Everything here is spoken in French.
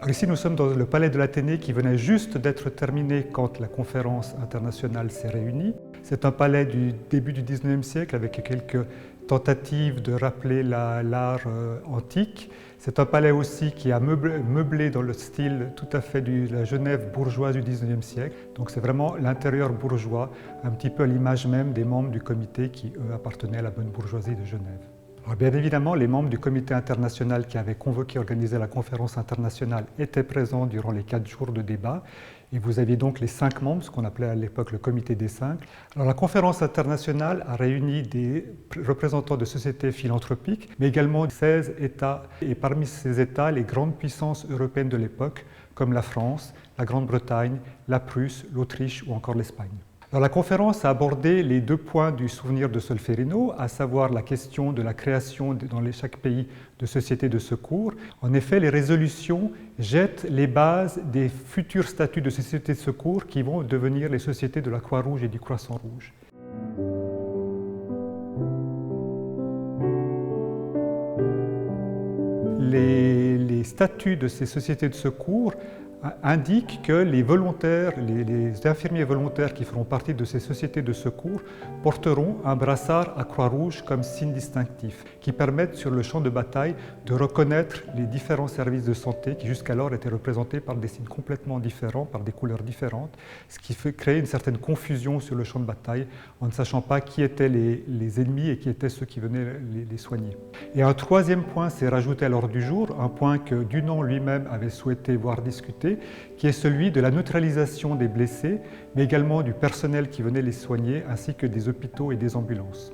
Alors ici, nous sommes dans le palais de l'Athénée qui venait juste d'être terminé quand la conférence internationale s'est réunie. C'est un palais du début du XIXe siècle avec quelques tentatives de rappeler l'art antique. C'est un palais aussi qui a meublé dans le style tout à fait de la Genève bourgeoise du XIXe siècle. Donc c'est vraiment l'intérieur bourgeois, un petit peu à l'image même des membres du comité qui, eux, appartenaient à la bonne bourgeoisie de Genève. Alors bien évidemment, les membres du comité international qui avaient convoqué et organisé la conférence internationale étaient présents durant les 4 jours de débat. Et vous aviez donc les 5 membres, ce qu'on appelait à l'époque le comité des 5. Alors la conférence internationale a réuni des représentants de sociétés philanthropiques, mais également 16 États. Et parmi ces États, les grandes puissances européennes de l'époque, comme la France, la Grande-Bretagne, la Prusse, l'Autriche ou encore l'Espagne. Alors, la conférence a abordé les 2 points du souvenir de Solferino, à savoir la question de la création dans chaque pays de sociétés de secours. En effet, les résolutions jettent les bases des futurs statuts de sociétés de secours qui vont devenir les sociétés de la Croix-Rouge et du Croissant-Rouge. Les statuts de ces sociétés de secours indique que les volontaires, les infirmiers volontaires qui feront partie de ces sociétés de secours porteront un brassard à Croix-Rouge comme signe distinctif, qui permettent sur le champ de bataille de reconnaître les différents services de santé qui jusqu'alors étaient représentés par des signes complètement différents, par des couleurs différentes, ce qui fait créer une certaine confusion sur le champ de bataille en ne sachant pas qui étaient les ennemis et qui étaient ceux qui venaient les soigner. Et un 3e point s'est rajouté à l'ordre du jour, un point que Dunant lui-même avait souhaité voir discuter, qui est celui de la neutralisation des blessés, mais également du personnel qui venait les soigner, ainsi que des hôpitaux et des ambulances.